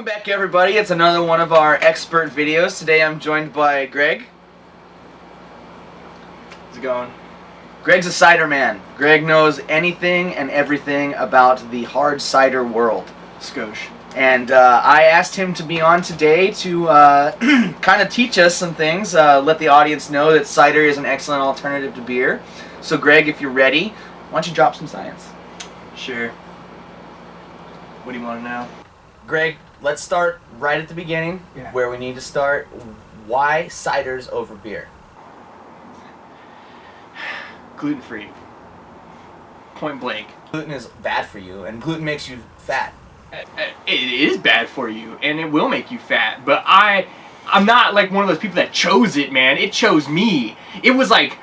Welcome back, everybody. It's another one of our expert videos. Today I'm joined by Greg. How's it going? Greg's a cider man. Greg knows anything and everything about the hard cider world. Skosh. And I asked him to be on today to kind of teach us some things, let the audience know that cider is an excellent alternative to beer. So Greg, if you're ready, why don't you drop some science? Sure. What do you want to know? Greg, let's start right at the beginning, where we need to start. Why ciders over beer? Gluten-free. Point blank. Gluten is bad for you, and gluten makes you fat. It is bad for you, and it will make you fat, but I'm not like one of those people that chose it, man. It chose me. It was like,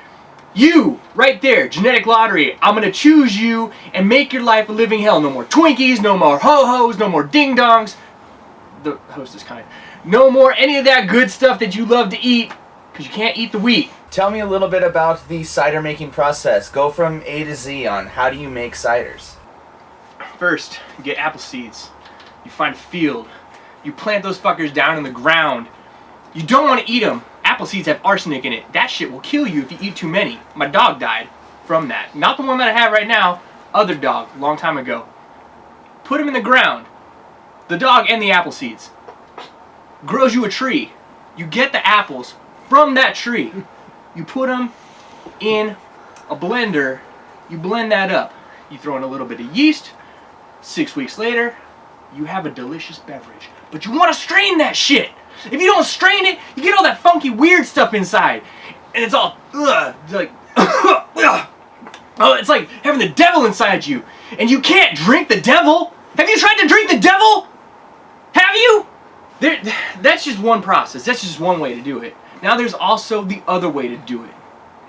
you, right there, genetic lottery. I'm gonna choose you and make your life a living hell. No more Twinkies, no more ho-hos, no more ding-dongs. The host is kind. No more any of that good stuff that you love to eat, because you can't eat the wheat. Tell me a little bit about the cider making process. Go from A to Z on how do you make ciders. First, you get apple seeds. You find a field. You plant those fuckers down in the ground. You don't want to eat them. Apple seeds have arsenic in it. That shit will kill you if you eat too many. My dog died from that. Not the one that I have right now. Other dog, long time ago. Put them in the ground. The dog and the apple seeds. Grows you a tree. You get the apples from that tree. You put them in a blender. You blend that up. You throw in a little bit of yeast. 6 weeks later, you have a delicious beverage. But you want to strain that shit. If you don't strain it, you get all that funky weird stuff inside. And it's all, it's like, it's like having the devil inside you. And you can't drink the devil. Have you tried to drink the devil? Have you? That's just one process. That's just one way to do it. Now there's also the other way to do it.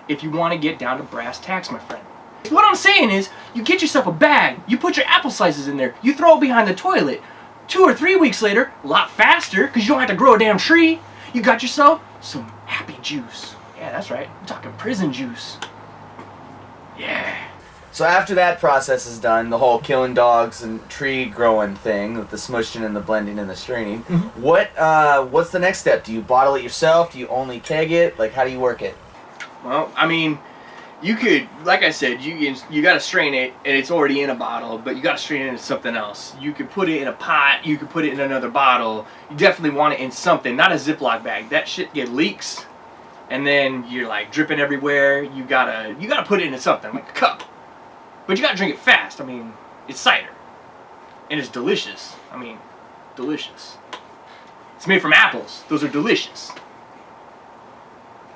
If you want to get down to brass tacks, my friend. What I'm saying is, you get yourself a bag, you put your apple slices in there, you throw it behind the toilet. 2 or 3 weeks later, a lot faster, because you don't have to grow a damn tree, you got yourself some happy juice. Yeah, that's right. I'm talking prison juice. Yeah. So after that process is done, the whole killing dogs and tree growing thing with the smushing and the blending and the straining, what's the next step? Do you bottle it yourself? Do you only keg it? Like, how do you work it? Well, I mean, you could, like I said, you got to strain it, and it's already in a bottle, but you got to strain it into something else. You could put it in a pot, you could put it in another bottle. You definitely want it in something, not a Ziploc bag. That shit get leaks, and then you're like dripping everywhere. You gotta put it into something, like a cup. But you gotta drink it fast. I mean, it's cider, and it's delicious. I mean, delicious. It's made from apples. Those are delicious.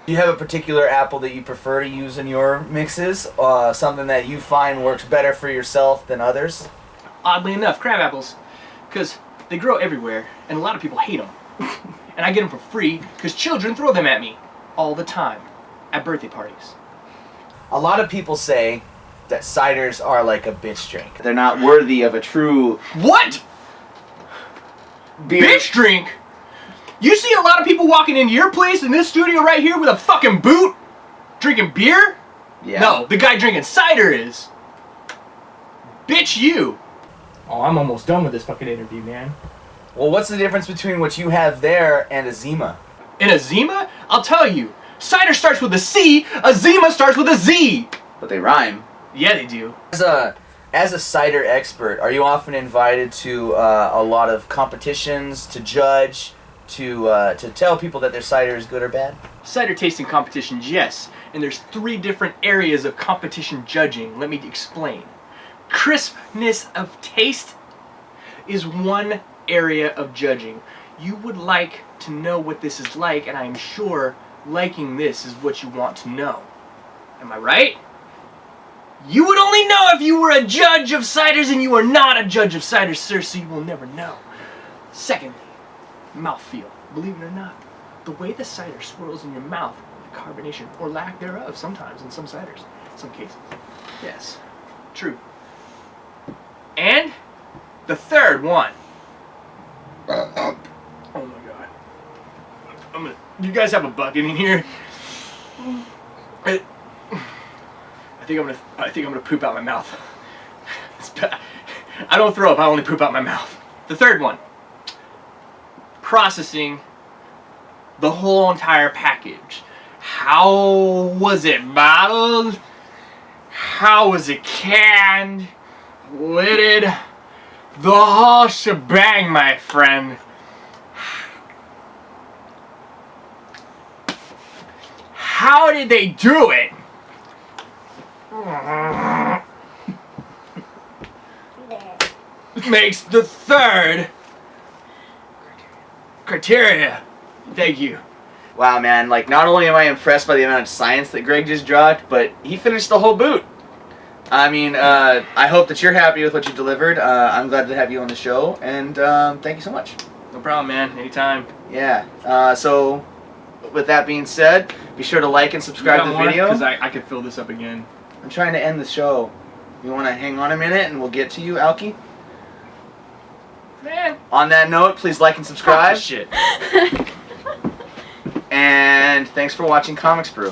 Do you have a particular apple that you prefer to use in your mixes? Something that you find works better for yourself than others? Oddly enough, crab apples, because they grow everywhere, and a lot of people hate them. And I get them for free, because children throw them at me all the time at birthday parties. A lot of people say that ciders are like a bitch drink. They're not worthy of a true... What? Beer. Bitch drink? You see a lot of people walking into your place in this studio right here with a fucking boot, drinking beer? Yeah. No, the guy drinking cider is. Bitch you. Oh, I'm almost done with this fucking interview, man. Well, what's the difference between what you have there and a Zima? And a Zima? I'll tell you. Cider starts with a C, a Zima starts with a Z. But they rhyme. Yeah, they do. As a cider expert, are you often invited to a lot of competitions to judge? To tell people that their cider is good or bad? Cider tasting competitions, yes. And there's 3 different areas of competition judging. Let me explain. Crispness of taste is one area of judging. You would like to know what this is like, and I'm sure liking this is what you want to know. Am I right? You would only know if you were a judge of ciders, and you are not a judge of ciders, sir, so you will never know. Secondly, mouthfeel. Believe it or not, the way the cider swirls in your mouth, the carbonation, or lack thereof sometimes in some ciders, some cases. Yes, true. And the third one. Oh my god. You guys have a bucket in here? I think I'm gonna poop out my mouth. It's bad. I don't throw up, I only poop out my mouth. The third one. processing the whole entire package. How was it bottled? How was it canned? Lidded? The whole shebang, my friend. How did they do it? Makes the third criteria. Thank you. Wow, man, like, not only am I impressed by the amount of science that Greg just dropped, but he finished the whole boot. I mean, I hope that you're happy with what you delivered. I'm glad to have you on the show, and thank you so much. No problem, man. Anytime. Yeah, so with that being said, be sure to like and subscribe to the video. Because I could fill this up again. I'm trying to end the show. You want to hang on a minute and we'll get to you, Alki? Man. On that note, please like and subscribe. Shit. And thanks for watching Comics Brew.